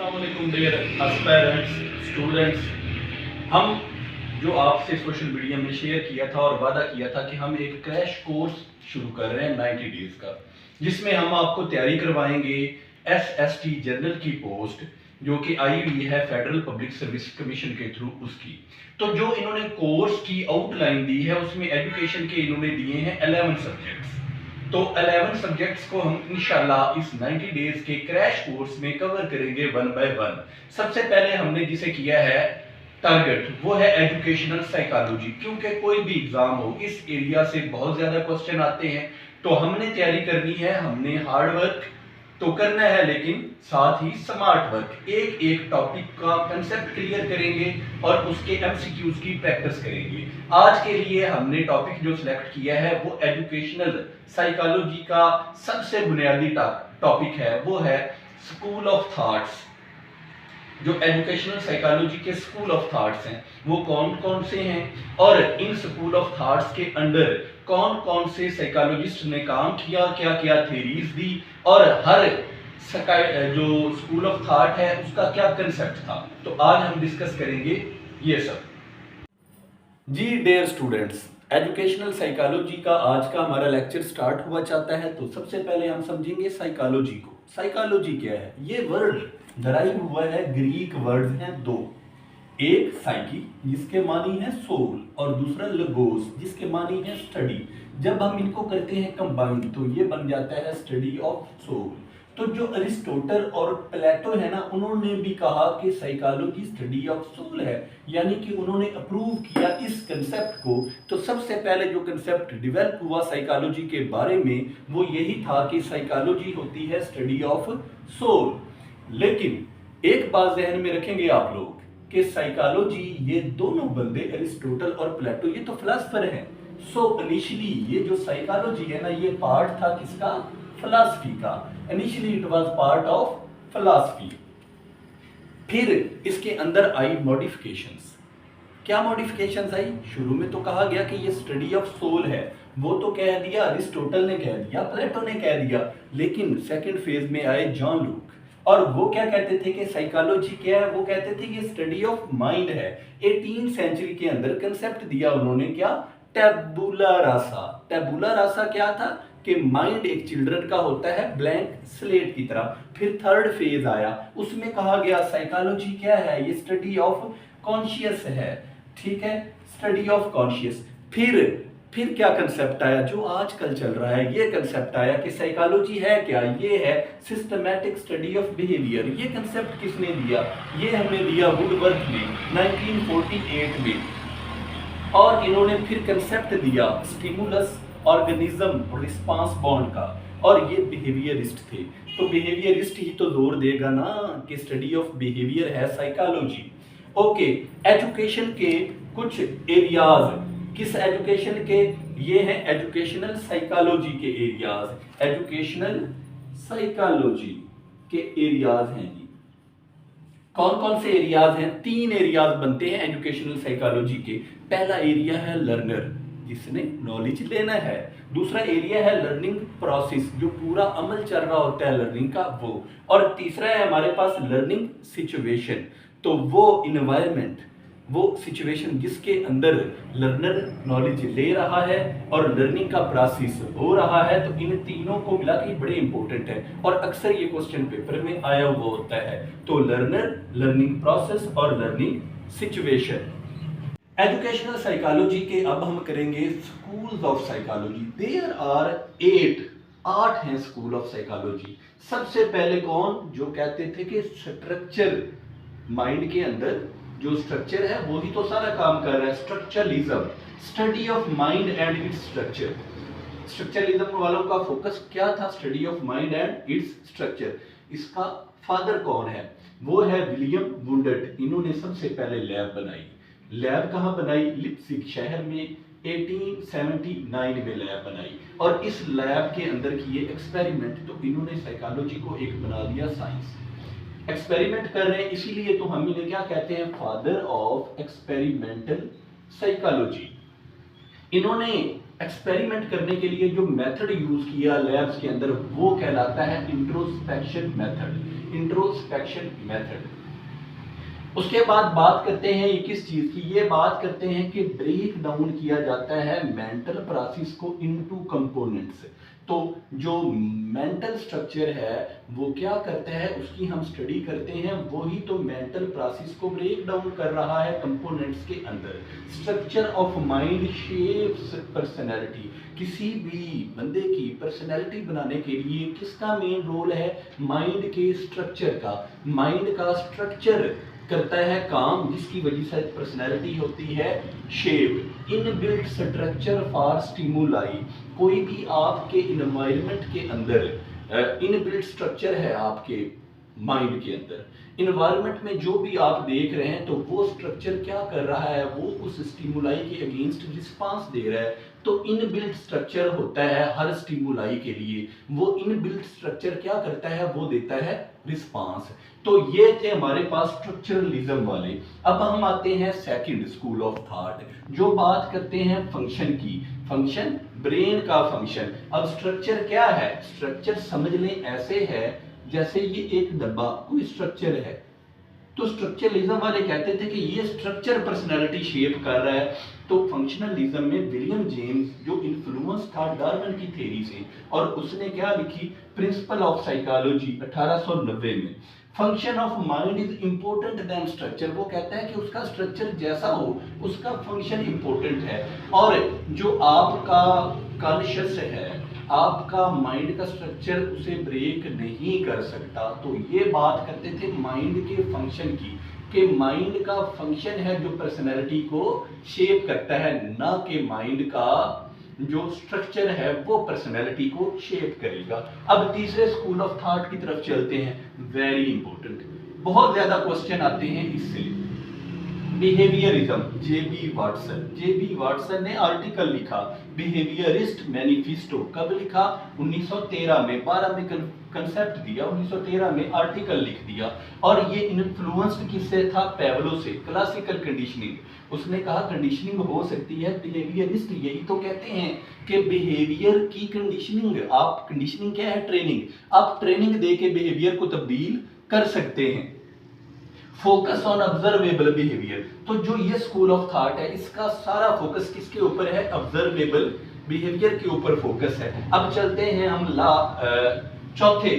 अस्सलाम वालेकुम dear aspirants students. हम जो आपसे सोशल मीडिया में शेयर किया था और वादा किया था कि हम एक क्रैश कोर्स शुरू कर रहे हैं 90 डेज का, जिसमें हम आपको तैयारी करवाएंगे एसएसटी जनरल की पोस्ट जो कि आई हुई है फेडरल पब्लिक सर्विस कमीशन के थ्रू उसकी। तो जो इन्होंने कोर्स की आउटलाइन दी है उसमें एजुकेशन के इन्होंने दिए हैं 11 सब्जेक्ट्स। तो 11 सब्जेक्ट्स को हम इंशाल्लाह इस 90 डेज के क्रैश कोर्स में कवर करेंगे वन बाय वन। सबसे पहले हमने जिसे किया है टारगेट, वो है एजुकेशनल साइकोलॉजी, क्योंकि कोई भी एग्जाम हो इस एरिया से बहुत ज्यादा क्वेश्चन आते हैं। तो हमने तैयारी करनी है, हमने हार्ड वर्क तो करना है लेकिन साथ ही स्मार्ट वर्क। एक एक टॉपिक का कंसेप्ट क्लियर करेंगे और उसके एमसीक्यूज की प्रैक्टिस करेंगे। आज के लिए हमने टॉपिक जो सिलेक्ट किया है वो एजुकेशनल साइकोलॉजी का सबसे बुनियादी टॉपिक है, वो है स्कूल ऑफ थॉट्स। जो एजुकेशनल साइकोलॉजी के स्कूल ऑफ थॉट्स हैं वो कौन कौन से हैं और इन स्कूल ऑफ थॉट्स के अंडर कौन कौन से साइकोलॉजिस्ट ने काम किया, क्या क्या थ्योरीज दी और हर जो स्कूल ऑफ थॉट है उसका क्या कंसेप्ट था। तो आज हम डिस्कस करेंगे ये सब। जी डियर स्टूडेंट्स, एजुकेशनल साइकोलॉजी का आज का हमारा लेक्चर स्टार्ट हुआ चाहता है। तो सबसे पहले हम समझेंगे साइकोलॉजी को। साइकोलॉजी क्या है? ये वर्ड डराइव हुआ है, ग्रीक वर्ड्स हैं दो, एक साइकी जिसके मानी है सोल और दूसरा लगोस जिसके मानी है स्टडी। जब हम इनको करते हैं कंबाइन तो ये बन जाता है स्टडी ऑफ सोल। तो जो अरिस्टोटल और प्लेटो है ना, उन्होंने भी कहा कि साइकोलॉजी स्टडी ऑफ सोल है, यानी कि उन्होंने अप्रूव किया इस कंसेप्ट को। तो सबसे पहले जो कंसेप्ट डेवलप हुआ साइकोलॉजी के बारे में वो यही था कि साइकोलॉजी होती है स्टडी ऑफ सोल। लेकिन एक बात जहन में रखेंगे आप लोग कि साइकोलॉजी, ये दोनों बंदे अरिस्टोटल और प्लेटो ये तो फिलोसफर हैं। सो इनिशियली ये जो साइकोलॉजी है ना, ये पार्ट था किसका? फिलॉसफी का। Initially it was part of philosophy. फिर इसके अंदर आई मॉडिफिकेशंस। क्या मॉडिफिकेशंस आई? शुरू में तो कहा गया कि ये स्टडी ऑफ सोल है, वो तो कह दिया, अरिस्टोटल ने कह दिया, प्लेटो ने कह दिया। लेकिन सेकंड फेज में आए जॉन लूक और वो क्या कहते थे कि साइकोलॉजी क्या है? वो कहते थे कि स्टडी ऑफ माइंड है। 18वीं सेंचुरी के अंदर कंसेप्ट दिया उन्होंने, क्या? टैबुला रासा। टैबुला रासा क्या था कि माइंड एक चिल्ड्रन का होता है ब्लैंक स्लेट की तरह। फिर थर्ड फेज आया, उसमें कहा गया साइकोलॉजी क्या है? ये स्टडी ऑफ कॉन्शियस है, ठीक है, स्टडी ऑफ कॉन्शियस। फिर क्या कंसेप्ट आया जो आजकल चल रहा है? ये कंसेप्ट आया कि साइकोलॉजी है क्या? ये है सिस्टमैटिक स्टडी ऑफ बिहेवियर। ये कंसेप्ट किसने दिया? ये हमने दिया वुडवर्थ ने 1948 में। और इन्होंने फिर कंसेप्ट दिया स्टिमुलस ऑर्गेनिज्म रिस्पांस बॉन्ड का, और ये बिहेवियरिस्ट थे। तो बिहेवियरिस्ट ही तो जोर देगा ना कि स्टडी ऑफ बिहेवियर है साइकोलॉजी। ओके, एजुकेशन के कुछ एरियाज, किस एजुकेशन के? ये हैं एजुकेशनल साइकोलॉजी के एरियाज। एजुकेशनल साइकोलॉजी के एरियाज हैं जी। कौन कौन से एरियाज हैं? 3 एरियाज बनते हैं एजुकेशनल साइकोलॉजी के। पहला एरिया है लर्नर, जिसने नॉलेज लेना है। दूसरा एरिया है लर्निंग प्रोसेस, जो पूरा अमल चल रहा होता है लर्निंग का, वो। और तीसरा है हमारे पास लर्निंग सिचुएशन, तो वो इन्वायरमेंट, वो सिचुएशन जिसके अंदर लर्नर नॉलेज ले रहा है और लर्निंग का प्रोसेस हो रहा है। तो इन तीनों को मिला के बड़े इंपॉर्टेंट है और अक्सर ये क्वेश्चन पेपर में आया हुआ होता है। तो लर्नर, लर्निंग प्रोसेस और लर्निंग सिचुएशन। एजुकेशनल साइकोलॉजी के अब हम करेंगे schools of psychology. There are 8 हैं स्कूल ऑफ साइकोलॉजी। सबसे पहले कौन? जो कहते थे कि स्ट्रक्चर, माइंड के अंदर जो स्ट्रक्चर है वो ही तो सारा काम कर रहा है। Structuralism, study of mind and its structure. Structuralism वालों का फोकस क्या था? Study of mind and its structure. इसका फादर कौन है? वो है विलियम वुंडर्ट। इन्होंने सबसे पहले लैब बनाई। लैब कहाँ बनाई? लिप्सिक शहर में 1879 में लैब बनाई। और इस लैब के अंदर किए एक्सपेरिमेंट, तो इन्होंने साइकोलॉजी को एक बना दिया साइंस। एक्सपेरिमेंट कर रहे हैं इसीलिए तो हम इन्हें क्या कहते हैं? Father of experimental psychology. इन्होंने एक्सपेरिमेंट करने के लिए जो मेथड यूज किया लैब्स के अंदर वो कहलाता है इंट्रोस्पेक्शन मेथड। Introspection method. उसके बाद बात करते हैं ये किस चीज की, ये बात करते हैं कि ब्रेक डाउन किया जाता है मेंटल प्रोसेस को इनटू कंपोनेंट्स। तो जो मेंटल स्ट्रक्चर है वो क्या करता है, उसकी हम स्टडी करते हैं, वही तो मेंटल प्रोसेस को ब्रेक डाउन कर रहा है कंपोनेंट्स के अंदर। Structure of mind shapes personality. किसी भी बंदे की पर्सनैलिटी बनाने के लिए किसका मेन रोल है, माइंड के स्ट्रक्चर का। माइंड का स्ट्रक्चर करता है काम, जिसकी वजह से पर्सनैलिटी होती है shape. Inbuilt structure for stimuli. कोई भी आपके इन्वायरमेंट के अंदर इनबिल्ट स्ट्रक्चर है आपके माइंड के अंदर। इन्वायरमेंट में जो भी आप देख रहे हैं तो वो स्ट्रक्चर क्या कर रहा है, वो उस स्टिमुलाई के अगेंस्ट रिस्पांस दे रहा है। तो इनबिल्ट स्ट्रक्चर होता है हर स्टिमुलाई के लिए, वो इनबिल्ट स्ट्रक्चर क्या करता है, वो देता है रिस्पांस। तो ये थे हमारे पास स्ट्रक्चरलिज्म वाले। अब हम आते हैं सेकंड स्कूल ऑफ थॉट, जो बात करते हैं फंक्शन की। फंक्शन, ब्रेन का फंक्शन। अब स्ट्रक्चर क्या है, स्ट्रक्चर समझ लें ऐसे है जैसे ये एक डब्बा कोई स्ट्रक्चर है। तो स्ट्रक्चरलिज्म वाले कहते थे कि ये स्ट्रक्चर पर्सनालिटी शेप कर रहा है। तो फंक्शनलिज्म में विलियम जेम्स जो इन्फ्लुएंस था डार्विन की थ्योरी से, और उसने क्या लिखी, प्रिंसिपल ऑफ साइकोलॉजी 1890 में। Function of mind is important than structure. वो कहता है कि उसका स्ट्रक्चर जैसा हो उसका फंक्शन इंपॉर्टेंट है। और जो आपका कॉन्शियस है, आपका माइंड का स्ट्रक्चर उसे ब्रेक नहीं कर सकता। तो ये बात करते थे माइंड के फंक्शन की, कि माइंड का फंक्शन है जो पर्सनैलिटी को शेप करता है, ना कि माइंड का जो स्ट्रक्चर है वो पर्सनैलिटी को शेप करेगा। अब तीसरे स्कूल ऑफ थॉट की तरफ चलते हैं, वेरी इंपॉर्टेंट, बहुत ज्यादा क्वेश्चन आते हैं इससे। बिहेवियरिज्म, जेबी वाटसन। जेबी वाटसन ने आर्टिकल लिखा बिहेवियरिस्ट मैनिफेस्टो। कब लिखा, 1913 में। 12 में कंसेप्ट दिया, 1913 में आर्टिकल लिख दिया। और ये इन्फ्लुएंस्ड किससे था, पेवलो से। क्लासिकल कंडीशनिंग, उसने कहा कंडीशनिंग हो सकती है। बिहेवियरिस्ट यही तो कहते हैं कि बिहेवियर की कंडीशनिंग। आप कंडीशनिंग क्या है, ट्रेनिंग। आप ट्रेनिंग दे के बिहेवियर को तब्दील कर सकते हैं। Focus on observable behaviour. तो जो ये स्कूल ऑफ थॉट है इसका सारा फोकस किसके ऊपर है, ऑब्जर्वेबल बिहेवियर के ऊपर फोकस है। अब चलते हैं हम चौथे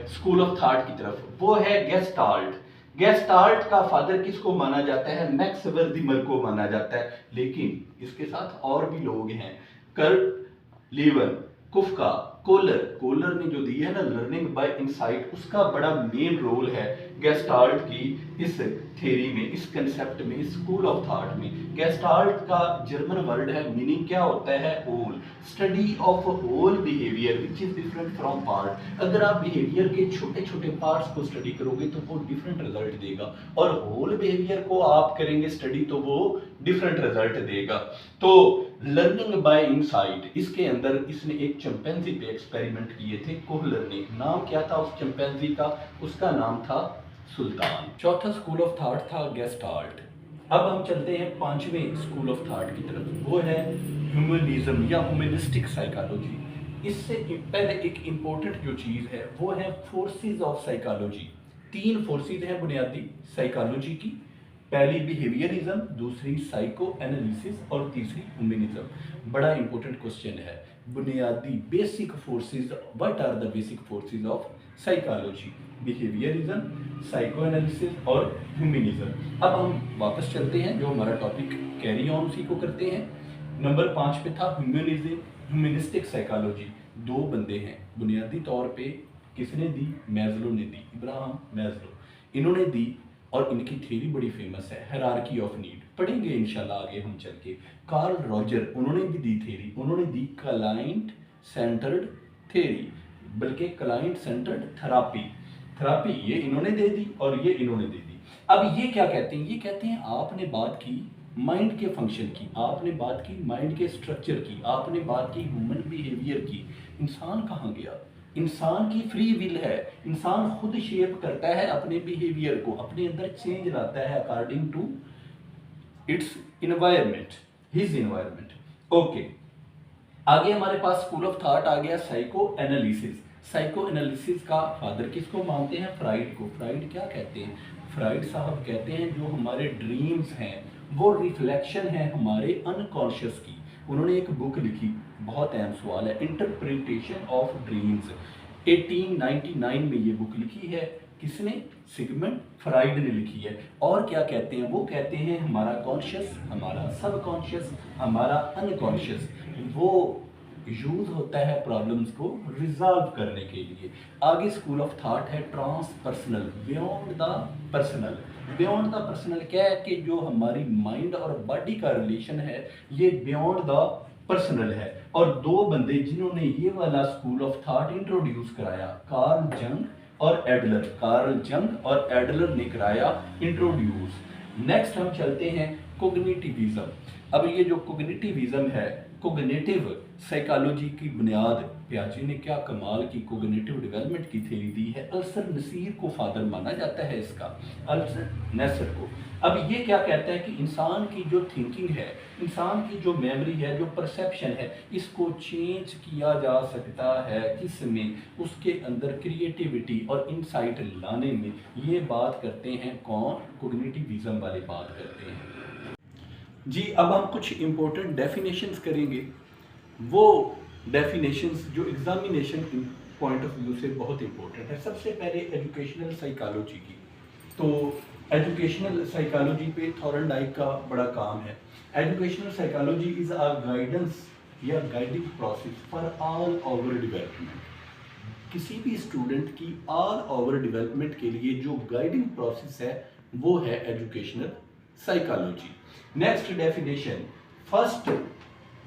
स्कूल ऑफ थॉट की तरफ, वो है गेस्टाल्ट। गेस्टाल्ट का फादर किसको माना जाता है, मैक्स वर्दिमर को माना जाता है। लेकिन इसके साथ और भी लोग हैं, कर्ट लीवन, कुफ्का, कोलर। कोलर ने जो दी है ना लर्निंग बाय इनसाइट, उसका बड़ा मेन रोल है गेस्टाल्ट की इस थ्योरी में, इस कंसेप्ट में, इस स्कूल ऑफ थॉट में। गेस्टाल्ट का जर्मन वर्ड है, मीनिंग क्या होता है, whole. Study of whole behaviour which is different from part. अगर आप बिहेवियर के छोटे छोटे पार्ट्स को स्टडी करोगे तो वो डिफरेंट रिजल्ट देगा, और होल बिहेवियर को आप करेंगे स्टडी तो वो डिफरेंट रिजल्ट देगा। तो लर्निंग बाय इनसाइट, इसके अंदर इसने एक चिंपैंजी पे एक्सपेरिमेंट किए थे कोहलर ने। नाम क्या था उस चिंपैंजी का, उसका नाम था सुल्तान। चौथा स्कूल ऑफ थॉट था गेस्टाल्ट। अब हम चलते हैं पांचवें स्कूल ऑफ थॉट की तरफ, वो है ह्यूमनिज्म या ह्यूमनिस्टिक साइकोलॉजी। इससे पहले एक इंपॉर्टेंट जो चीज है वो है फोर्सेस ऑफ साइकोलॉजी। 3 फोर्सेस हैं बुनियादी साइकोलॉजी की, पहली बिहेवियरिज्म, दूसरी साइको एनालिसिस और तीसरी ह्यूमनिज्म। बड़ा इंपॉर्टेंट क्वेश्चन है, बुनियादी basic forces, what are the basic forces of psychology, behaviourism, psychoanalysis और ह्यूमनिज्म। अब हम वापस चलते हैं, जो हमारा टॉपिक कैरी ऑन उसी को करते हैं। नंबर 5 पे था ह्यूमनिज्म, ह्यूमनिस्टिक साइकोलॉजी। 2 बंदे हैं बुनियादी तौर पे, किसने दी, मैस्लो ने दी, इब्राहम मैस्लो, इन्होंने दी। और इनकी थ्योरी बड़ी फेमस है, हायरार्की ऑफ नीड, पढ़ेंगे इंशाल्लाह आगे हम चल के। कार्ल रॉजर, उन्होंने भी दी थ्योरी, उन्होंने दी क्लाइंट सेंटर्ड थ्योरी, बल्कि क्लाइंट सेंटर्ड थेरापी। थेरापी ये इन्होंने दे दी और ये इन्होंने दे दी। अब ये क्या कहते हैं, ये कहते हैं आपने बात की माइंड के फंक्शन की, आपने बात की माइंड के स्ट्रक्चर की, आपने बात की ह्यूमन बिहेवियर की, इंसान कहाँ गया, इंसान की फ्री विल है, इंसान खुद शेप करता है अपने बिहेवियर को, अपने अंदर चेंज लाता है according to its environment, his environment. Okay, आगे हमारे पास स्कूल ऑफ थॉट आ गया साइको एनालिसिस। साइको एनालिसिस का फादर किसको मानते हैं? फ्राइड को। फ्राइड क्या कहते हैं? फ्राइड साहब कहते हैं जो हमारे ड्रीम्स हैं वो रिफ्लेक्शन है हमारे अनकॉन्शियस की। उन्होंने एक बुक लिखी, बहुत अहम सवाल है, इंटरप्रिटेशन ऑफ ड्रीम्स। 1899 में ये बुक लिखी है। किसने? सिगमंड फ्राइड ने लिखी है। और क्या कहते हैं? वो कहते हैं हमारा कॉन्शियस, हमारा सबकॉन्शियस, हमारा अनकॉन्शियस वो यूज होता है प्रॉब्लम्स को रिजॉल्व करने के लिए। आगे स्कूल ऑफ थॉट है transpersonal, beyond the personal. Beyond the personal क्या है? कि जो हमारी माइंड और बॉडी का रिलेशन है ये बियॉन्ड द पर्सनल है। और दो बंदे जिन्होंने ये वाला स्कूल ऑफ थॉट इंट्रोड्यूस कराया, कार्ल जंग और एडलर। कार्ल जंग और एडलर ने कराया इंट्रोड्यूस। नेक्स्ट हम चलते हैं कोग्निटिविज्म। अब ये जो कोग्निटिविज्म है, कोग्निटिव साइकोलॉजी की बुनियाद पियाजे ने क्या कमाल की कोग्निटिव डेवलपमेंट की थ्योरी दी है। अल्सर नसीर को फादर माना जाता है इसका, अल्सर नसीर को। अब ये क्या कहता है कि इंसान की जो थिंकिंग है, इंसान की जो मेमोरी है, जो परसेप्शन है, इसको चेंज किया जा सकता है किसमें? उसके अंदर क्रिएटिविटी और इंसाइट लाने में। ये बात करते हैं कौन? कोग्निटिविज्म वाले बात करते हैं जी। अब हम कुछ इंपॉर्टेंट डेफिनेशंस करेंगे, वो डेफिनेशंस जो एग्जामिनेशन पॉइंट ऑफ व्यू से बहुत इंपॉर्टेंट है। सबसे पहले एजुकेशनल साइकोलॉजी की। तो एजुकेशनल साइकोलॉजी पे थॉर्नडाइक का बड़ा काम है। Educational psychology is a guidance या guiding process for all over development. किसी भी स्टूडेंट की ऑल ओवर डेवलपमेंट के लिए जो गाइडिंग प्रोसेस है वो है educational psychology. Next definition, first,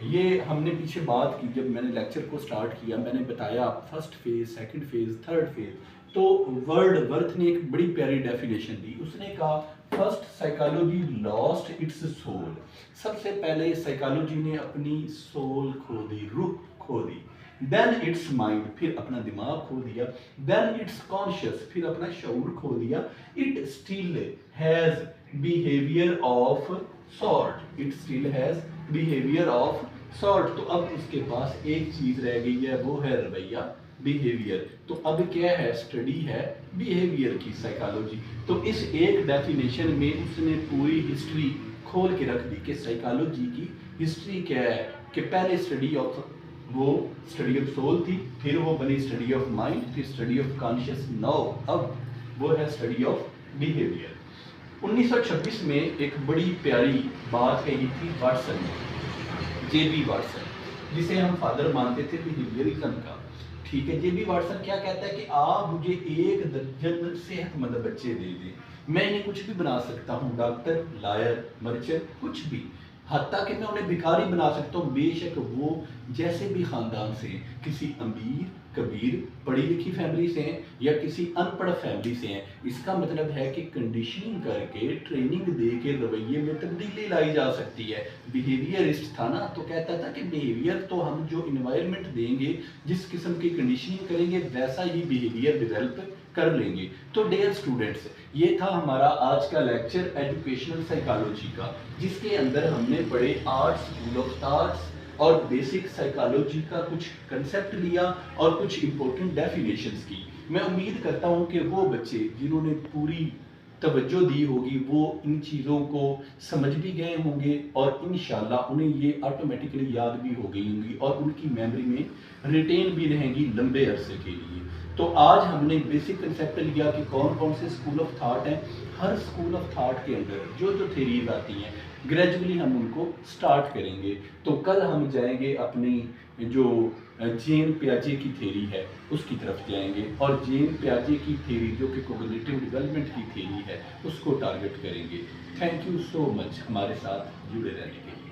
ये हमने पीछे बात की जब मैंने लेक्चर को स्टार्ट किया, मैंने बताया first phase, second phase, third phase. तो वर्थ ने एक बड़ी प्यारी डेफिनेशन दी। उसने कहा first psychology lost its soul. सबसे पहले साइकोलॉजी ने अपनी सोल खो दी, रूह खो दी। देन इट्स माइंड, फिर अपना दिमाग खो दिया। देन इट्स कॉन्शियस, फिर अपना शऊर खो दिया। It still has behaviour of sort, it still has behaviour of sort. तो अब उसके पास एक चीज रह गई है, वो है रवैया, बिहेवियर। तो अब क्या है? स्टडी है बिहेवियर की साइकोलॉजी। तो इस एक डेफिनेशन में उसने पूरी हिस्ट्री खोल के रख दी कि साइकोलॉजी की हिस्ट्री क्या है। कि पहले स्टडी ऑफ सोल थी, फिर वो बनी स्टडी ऑफ माइंड, फिर स्टडी ऑफ कॉन्शियस, नाउ अब वो है स्टडी ऑफ बिहेवियर। 1926 में एक बड़ी प्यारी बात कही थी वाटसन ने, जेबी वाटसन, जिसे हम फादर मानते थे बिहेवियरिज्म का। ठीक है, जेबी वाटसन क्या कहता है कि आप मुझे 1 दर्जन सेहतमंद बच्चे दे दें, मैं इन्हें कुछ भी बना सकता हूँ, डॉक्टर, लॉयर, मर्चेंट, कुछ भी। हत्ता कि मैं उन्हें भिखारी बना सकता हूँ, बेशक वो जैसे भी ख़ानदान से, किसी अमीर कबीर पढ़ी लिखी फैमिली से हैं या किसी अनपढ़ फैमिली से हैं। इसका मतलब है कि कंडीशनिंग करके, ट्रेनिंग दे के रवैये में तब्दीली लाई जा सकती है। बिहेवियरिस्ट था ना, तो कहता था कि बिहेवियर तो हम जो इन्वायरमेंट देंगे, जिस किस्म की कंडीशनिंग करेंगे, वैसा ही बिहेवियर डेवलप कर लेंगे। तो डियर स्टूडेंट्स, ये था हमारा आज का लेक्चर एजुकेशनल साइकोलॉजी का, जिसके अंदर हमने पढ़े आर्ट्स, स्कूल ऑफ थॉट्स और बेसिक साइकोलॉजी का कुछ कंसेप्ट लिया और कुछ इंपॉर्टेंट डेफिनेशंस की। मैं उम्मीद करता हूँ कि वो बच्चे जिन्होंने पूरी तवज्जो दी होगी वो इन चीज़ों को समझ भी गए होंगे और इंशाल्लाह उन्हें ये ऑटोमेटिकली याद भी हो गई होंगी और उनकी मेमोरी में रिटेन भी रहेंगी लंबे अरसे के लिए। तो आज हमने बेसिक कंसेप्ट लिया कि कौन कौन से स्कूल ऑफ थॉट हैं। हर स्कूल ऑफ थॉट के अंदर जो जो थेरीज आती हैं ग्रेजुअली हम उनको स्टार्ट करेंगे। तो कल हम जाएंगे अपनी जो जेन पियाजे की थेरी है उसकी तरफ जाएंगे और जेन पियाजे की थेरी जो कि कोग्निटिव डेवलपमेंट की थेरी है उसको टारगेट करेंगे। थैंक यू सो मच हमारे साथ जुड़े रहने के लिए।